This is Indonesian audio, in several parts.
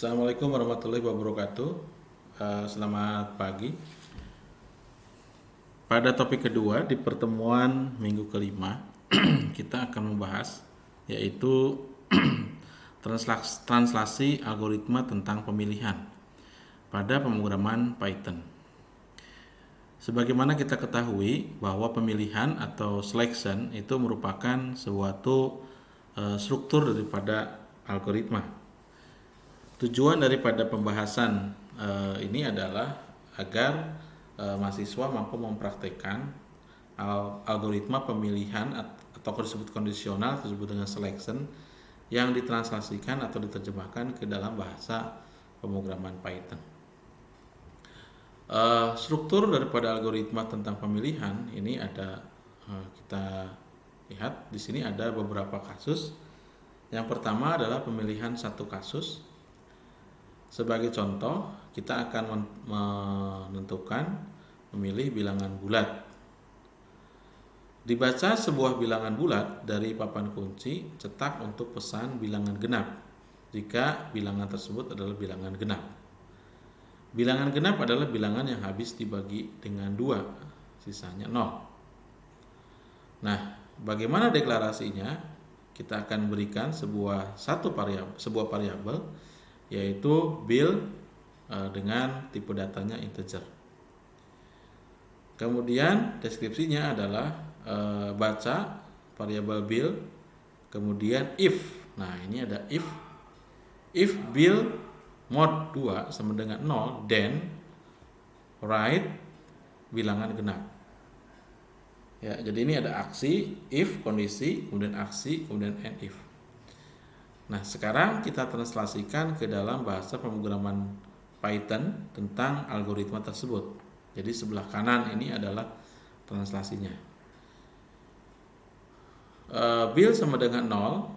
Assalamualaikum warahmatullahi wabarakatuh. Selamat pagi. Pada topik kedua di pertemuan minggu kelima, kita akan membahas yaitu translasi algoritma tentang pemilihan pada pemrograman Python. Sebagaimana kita ketahui bahwa pemilihan atau selection itu merupakan suatu struktur daripada algoritma. Tujuan daripada pembahasan ini adalah agar mahasiswa mampu mempraktekkan algoritma pemilihan atau disebut kondisional, disebut dengan selection, yang ditranslasikan atau diterjemahkan ke dalam bahasa pemrograman Python. Struktur daripada algoritma tentang pemilihan ini ada, kita lihat di sini ada beberapa kasus. Yang pertama adalah pemilihan satu kasus. Sebagai contoh, kita akan menentukan memilih bilangan bulat. Dibaca sebuah bilangan bulat dari papan kunci, cetak untuk pesan bilangan genap jika bilangan tersebut adalah bilangan genap. Bilangan genap adalah bilangan yang habis dibagi dengan 2, sisanya 0. Nah, bagaimana deklarasinya? Kita akan berikan sebuah variabel yaitu bil dengan tipe datanya integer. Kemudian deskripsinya adalah baca variabel bil, kemudian if. Nah, ini ada if bil mod 2 sama dengan 0, then write bilangan genap. Ya, jadi ini ada aksi if, kondisi, kemudian aksi, kemudian and if. Nah, sekarang kita translasikan ke dalam bahasa pemrograman Python tentang algoritma tersebut. Jadi sebelah kanan ini adalah translasinya. Bil sama dengan 0,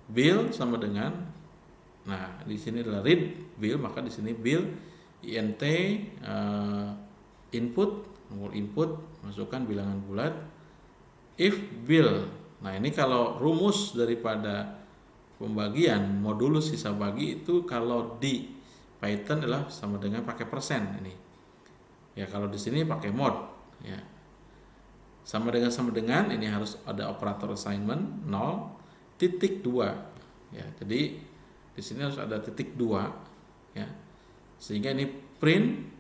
bil sama dengan, nah di sini adalah read bil, maka di sini bil int nomor input masukkan bilangan bulat, if bil. Nah, ini kalau rumus daripada pembagian modulus sisa bagi itu kalau di Python adalah sama dengan pakai persen ini. Ya, kalau di sini pakai mod, ya. Sama dengan ini harus ada operator assignment 0.2. Ya, jadi di sini harus ada titik 2, ya. Sehingga ini print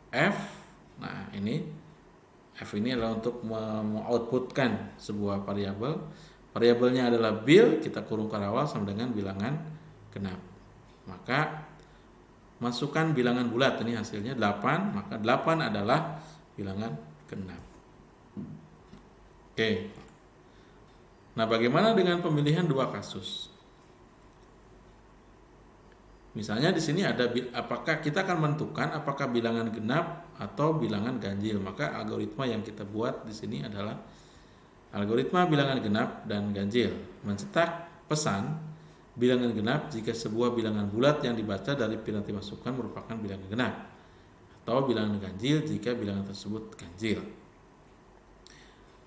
f. Nah, ini f ini adalah untuk mengoutputkan sebuah variabel. Variabelnya adalah bil, kita kurung karawal sama dengan bilangan genap. Maka masukkan bilangan bulat, ini hasilnya 8, maka 8 adalah bilangan genap. Oke. Nah, bagaimana dengan pemilihan dua kasus? Misalnya di sini ada apakah kita akan menentukan apakah bilangan genap atau bilangan ganjil. Maka algoritma yang kita buat di sini adalah algoritma bilangan genap dan ganjil. Mencetak pesan bilangan genap jika sebuah bilangan bulat yang dibaca dari penalti masukan merupakan bilangan genap, atau bilangan ganjil jika bilangan tersebut ganjil.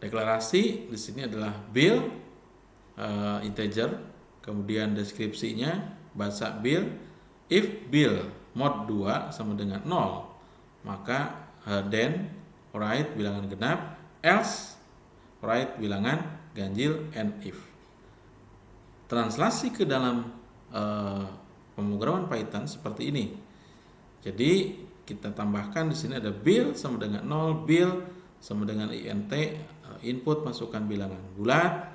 Deklarasi di sini adalah bil integer, kemudian deskripsinya baca bil, if bil mod 2 sama dengan 0, maka then write bilangan genap, else write bilangan ganjil, and if. Translasi ke dalam pemrograman Python seperti ini. Jadi kita tambahkan di sini ada bil sama dengan 0, bil sama dengan int input masukkan bilangan bulat,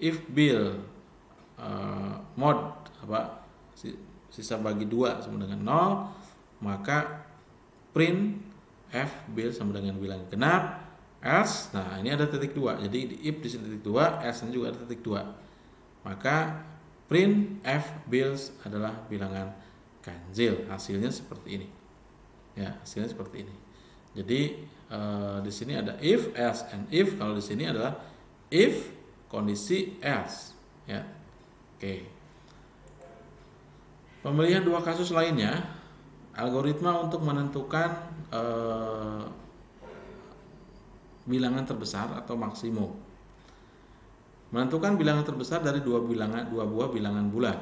if bil mod sisa bagi 2 sama dengan 0, maka print f bil sama dengan bilangan genap, else. Nah, ini ada titik 2. Jadi di if di sini titik 2, else ini juga ada titik 2. Maka print f bills adalah bilangan ganjil. Hasilnya seperti ini. Ya, hasilnya seperti ini. Jadi di sini ada if, else, and if. Kalau di sini adalah if, kondisi, else. Ya. Oke. Pemilihan dua kasus lainnya, algoritma untuk menentukan bilangan terbesar atau maksimum. Menentukan bilangan terbesar dari dua buah bilangan bulat.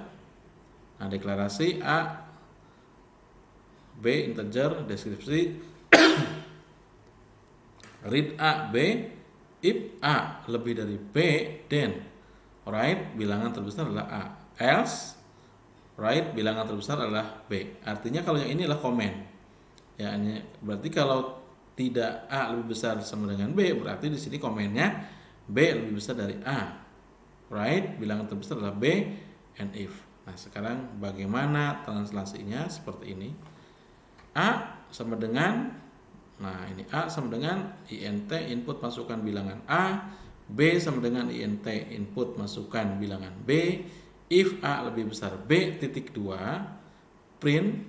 Nah, deklarasi A B integer, deskripsi read A B, if A lebih dari B, then right bilangan terbesar adalah A, else right bilangan terbesar adalah B. Artinya kalau yang ini adalah komen. Ya, ini berarti kalau tidak A lebih besar sama dengan B, berarti di sini komennya B lebih besar dari A. Right bilangan terbesar adalah B and if. Nah, sekarang bagaimana translasinya seperti ini? A sama dengan, nah ini A sama dengan int input masukkan bilangan A, B sama dengan int input masukkan bilangan B, if A lebih besar B titik 2, print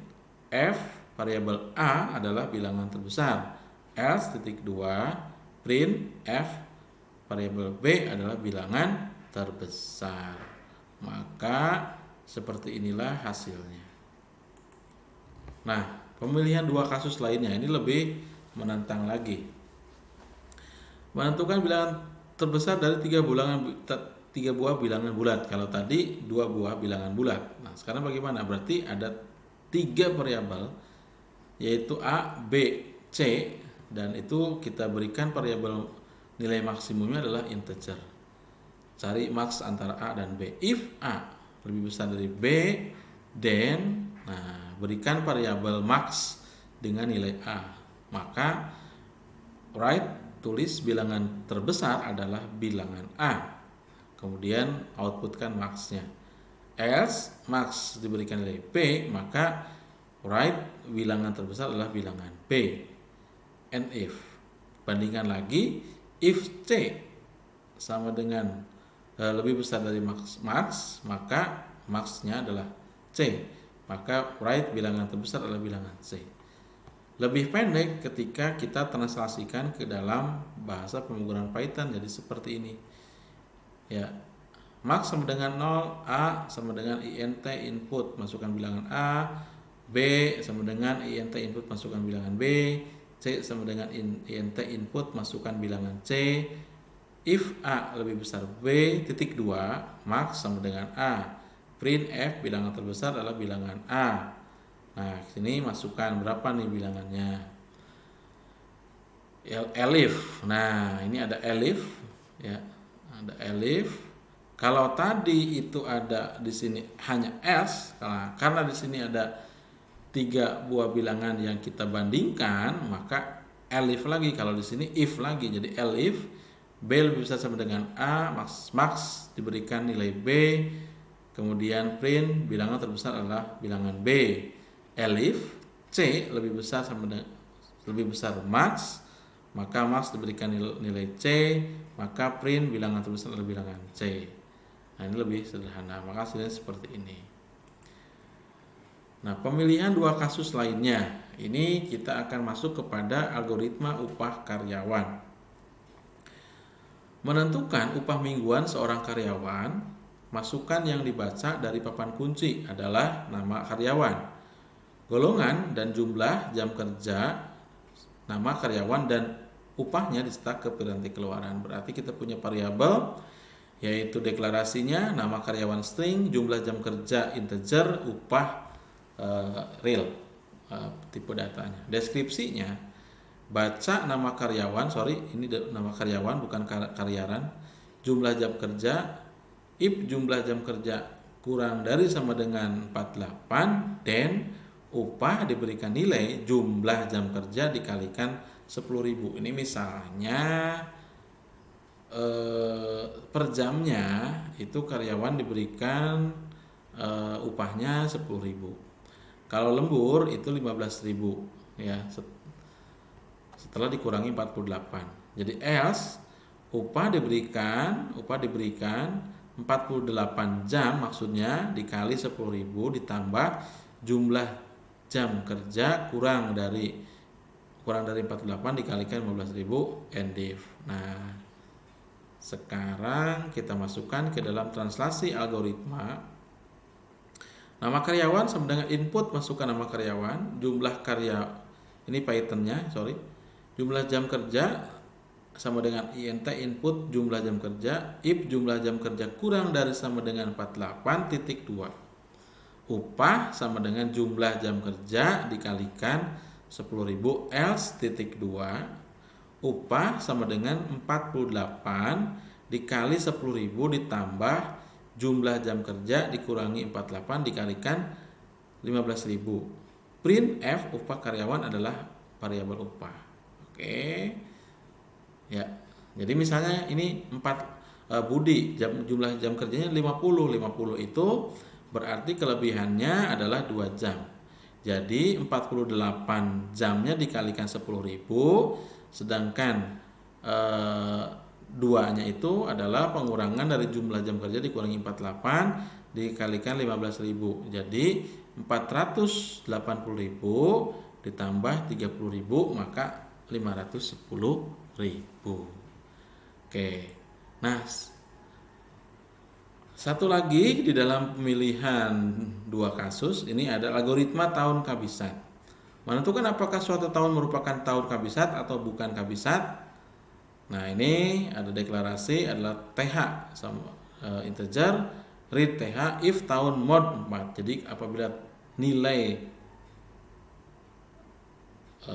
F variabel A adalah bilangan terbesar, else titik 2, print F variabel B adalah bilangan terbesar. Maka seperti inilah hasilnya. Nah, pemilihan dua kasus lainnya ini lebih menantang lagi. Menentukan bilangan terbesar dari tiga buah bilangan bulat. Kalau tadi 2 buah bilangan bulat. Nah, sekarang bagaimana? Berarti ada 3 variabel, yaitu A, B, C, dan itu kita berikan variabel nilai maksimumnya adalah integer. Cari max antara A dan B. If A lebih besar dari B, then berikan variabel max dengan nilai A. Maka tulis bilangan terbesar adalah bilangan A. Kemudian outputkan maxnya. Else max diberikan nilai B, maka bilangan terbesar adalah bilangan B. And if bandingkan lagi, if C sama dengan lebih besar dari max, maka maxnya adalah C, maka bilangan terbesar adalah bilangan C. Lebih pendek ketika kita translasikan ke dalam bahasa pemrograman Python, jadi seperti ini ya. Max sama dengan 0, A sama dengan int input masukkan bilangan A, B sama dengan int input masukkan bilangan B, C sama dengan int input masukkan bilangan C. If A lebih besar B titik 2, max sama dengan A, print F bilangan terbesar adalah bilangan A. Nah, sini masukkan berapa nih bilangannya? Elif. Nah, ini ada elif ya. Ada elif. Kalau tadi itu ada di sini hanya else, karena di sini ada 3 buah bilangan yang kita bandingkan, maka elif lagi. Kalau di sini if lagi, jadi elif B lebih besar sama dengan A, max diberikan nilai B, kemudian print bilangan terbesar adalah bilangan B. Elif C lebih besar max, maka max diberikan nilai C, maka print bilangan terbesar adalah bilangan C. Nah, ini lebih sederhana, maka hasilnya seperti ini. Nah, pemilihan 2 kasus lainnya, ini kita akan masuk kepada algoritma upah karyawan. Menentukan upah mingguan seorang karyawan, masukan yang dibaca dari papan kunci adalah nama karyawan, golongan dan jumlah jam kerja, nama karyawan, dan upahnya dicetak ke piranti keluaran. Berarti kita punya variabel, yaitu deklarasinya nama karyawan string, jumlah jam kerja integer, upah real, tipe datanya. Deskripsinya, baca nama karyawan, ini nama karyawan bukan karyaran, jumlah jam kerja, if jumlah jam kerja kurang dari sama dengan 48, then upah diberikan nilai jumlah jam kerja dikalikan 10.000. Ini misalnya per jamnya itu karyawan diberikan upahnya 10.000. Kalau lembur itu 15.000 ya, setelah dikurangi 48. Jadi else upah diberikan 48 jam, maksudnya dikali 10.000 ditambah jumlah jam kerja kurang dari 48 dikalikan 15.000 and if. Nah, sekarang kita masukkan ke dalam translasi algoritma. Nama karyawan sama dengan input, masukkan nama karyawan, jumlah ini Pythonnya, jumlah jam kerja sama dengan int input jumlah jam kerja, if jumlah jam kerja kurang dari sama dengan 48 titik 2. upah sama dengan jumlah jam kerja dikalikan 10.000 else titik 2 upah sama dengan 48 dikali 10.000 ditambah jumlah jam kerja dikurangi 48 dikalikan 15.000. Print F upah karyawan adalah variabel upah. Oke. Ya. Jadi misalnya ini Budi jumlah jam kerjanya 50 itu berarti kelebihannya adalah 2 jam. Jadi 48 jamnya dikalikan 10.000 sedangkan 2-nya itu adalah pengurangan dari jumlah jam kerja dikurangi 48 dikalikan 15.000. Jadi 480.000 ditambah 30.000 maka 510.000. Oke. Nah, satu lagi di dalam pemilihan 2 kasus ini ada algoritma tahun kabisat. Menentukan apakah suatu tahun merupakan tahun kabisat atau bukan kabisat. Nah, ini ada deklarasi adalah TH sama integer read TH if tahun mod 4. Jadi apabila nilai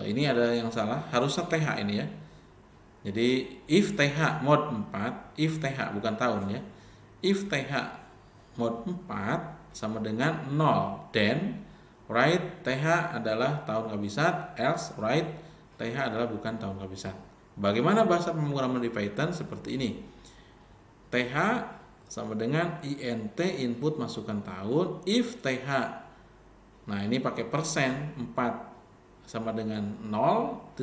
ini ada yang salah, harusnya TH ini ya. Jadi if TH mod 4, if TH bukan tahun ya. If TH mod 4 sama dengan 0, then write TH adalah tahun kabisat, else write TH adalah bukan tahun kabisat. Bagaimana bahasa pemrograman di Python? Seperti ini. TH sama dengan int input masukkan tahun, if TH. Nah, ini pakai persen 4 sama dengan 0.2,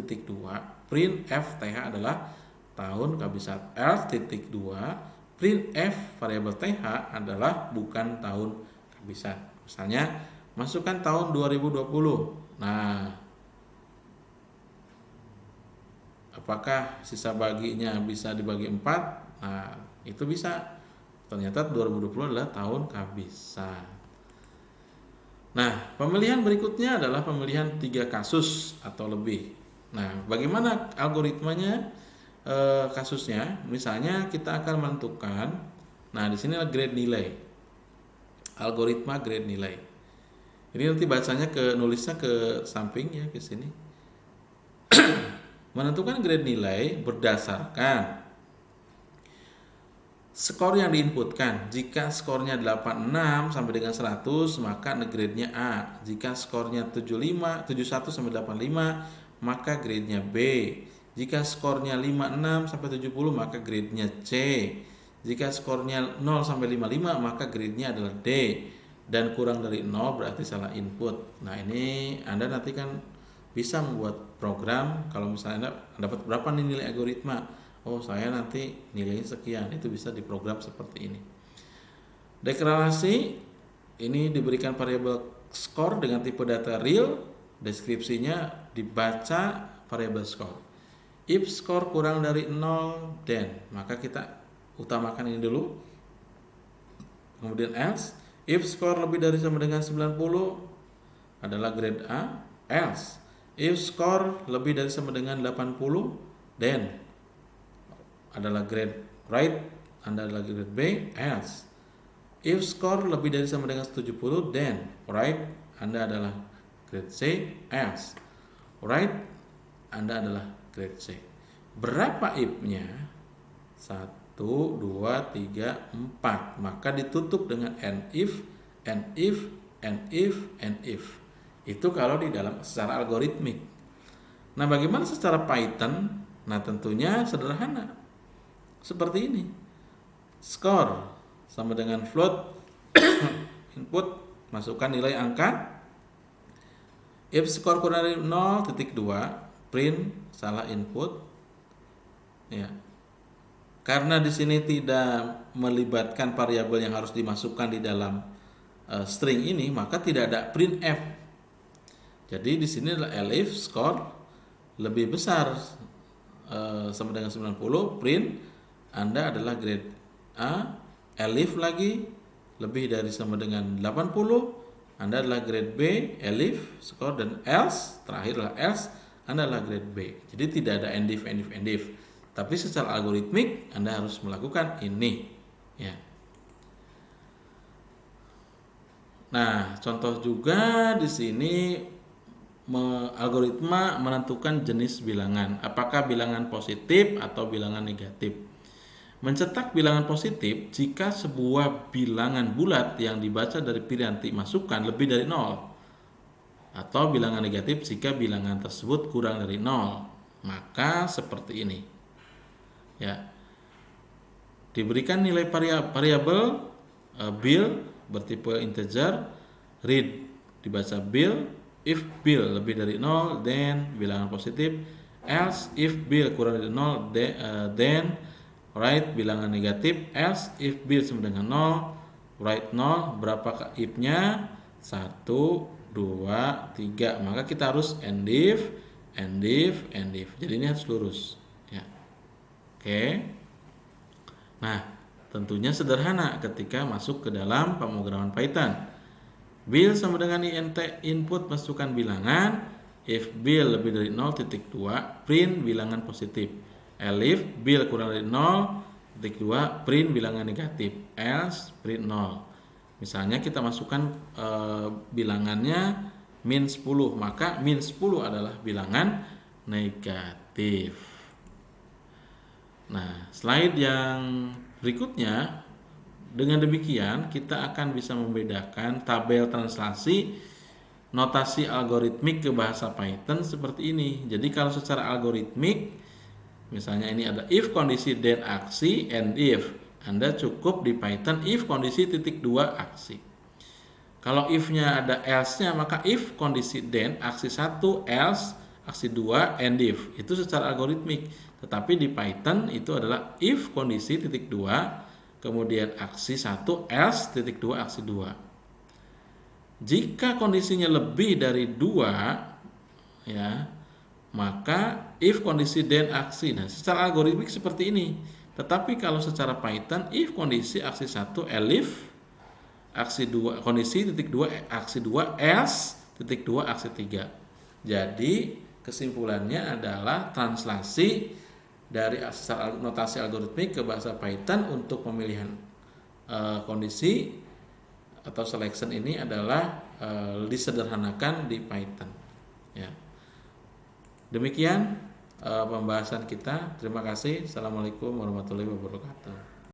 print F TH adalah tahun kabisat, else titik 2 print F variabel TH adalah bukan tahun kabisat. Misalnya masukkan tahun 2020. Nah, apakah sisa baginya bisa dibagi 4? Nah, itu bisa. Ternyata 2020 adalah tahun kabisat. Nah, pemilihan berikutnya adalah pemilihan 3 kasus atau lebih. Nah, bagaimana algoritmanya kasusnya? Misalnya kita akan menentukan, nah di sini adalah grade nilai, algoritma grade nilai. Ini nanti bacanya nulisnya ke samping ya, ke sini. Menentukan grade nilai berdasarkan skor yang diinputkan. Jika skornya 86 sampai dengan 100 maka grade-nya A. Jika skornya 71 sampai 85 maka grade-nya B. Jika skornya 56 sampai 70 maka grade-nya C. Jika skornya 0 sampai 55 maka grade-nya adalah D. Dan kurang dari 0 berarti salah input. Nah, ini Anda nanti kan bisa membuat program. Kalau misalnya Anda dapat berapa nih nilai algoritma, oh saya nanti nilainya sekian, itu bisa diprogram seperti ini. Deklarasi ini diberikan variabel skor dengan tipe data real, deskripsinya dibaca variabel skor. If skor kurang dari 0, then maka kita utamakan ini dulu. Kemudian else, if skor lebih dari sama dengan 90 adalah grade A, else. If skor lebih dari sama dengan 80, then adalah grade right, Anda adalah grade B, else. If skor lebih dari sama dengan 70, then right, Anda adalah grade C, else. Right, Anda adalah grade C. Berapa if-nya? 1, 2, 3, 4. Maka ditutup dengan and if, and if, and if, and if. Itu kalau di dalam secara algoritmik. Nah, bagaimana secara Python? Nah, tentunya sederhana. Seperti ini. Skor sama dengan float input, masukkan nilai angka. If skor kurang dari 0.2, print salah input. Ya. Karena di sini tidak melibatkan variabel yang harus dimasukkan di dalam string ini, maka tidak ada print F. Jadi di sini adalah elif skor lebih besar sama dengan 90, print Anda adalah grade A, elif lagi lebih dari sama dengan 80, Anda adalah grade B, elif skor, dan else, terakhir adalah else, Anda adalah grade B. Jadi tidak ada end if. Tapi secara algoritmik Anda harus melakukan ini, ya. Nah, contoh juga di sini algoritma menentukan jenis bilangan, apakah bilangan positif atau bilangan negatif. Mencetak bilangan positif jika sebuah bilangan bulat yang dibaca dari piranti masukan lebih dari 0, atau bilangan negatif jika bilangan tersebut kurang dari 0. Maka seperti ini. Ya. Diberikan nilai variabel bill bertipe integer, read dibaca bill, if bill lebih dari 0 then bilangan positif, else if bill kurang dari 0 then write bilangan negatif, else if bill sama dengan 0 write 0. Berapakah if-nya? 1, 2, 3. Maka kita harus end if. Jadi ini harus lurus ya. Oke. Nah, tentunya sederhana ketika masuk ke dalam pemrograman Python. Bill sama dengan int input masukkan bilangan, if bill lebih dari 0.2 print bilangan positif, elif bill kurang dari 0.2 print bilangan negatif, else print 0. Misalnya kita masukkan bilangannya min 10, maka min 10 adalah bilangan negatif. Nah, slide yang berikutnya, dengan demikian kita akan bisa membedakan tabel translasi notasi algoritmik ke bahasa Python seperti ini. Jadi kalau secara algoritmik, misalnya ini ada if kondisi then aksi and if, Anda cukup di Python if kondisi titik 2 aksi. Kalau if-nya ada else-nya, maka if kondisi then aksi 1 else aksi 2 and if. Itu secara algoritmik. Tetapi di Python itu adalah if kondisi titik 2 kemudian aksi 1 else titik 2 aksi 2. Jika kondisinya lebih dari 2 ya, maka if kondisi then aksi. Nah, secara algoritmik seperti ini. Tetapi kalau secara Python if kondisi aksi 1 elif aksi 2 kondisi titik 2 aksi 2 else titik 2 aksi 3. Jadi kesimpulannya adalah translasi dari notasi algoritmik ke bahasa Python untuk pemilihan kondisi atau selection ini adalah disederhanakan di Python. Ya. Demikian pembahasan kita. Terima kasih. Assalamualaikum warahmatullahi wabarakatuh.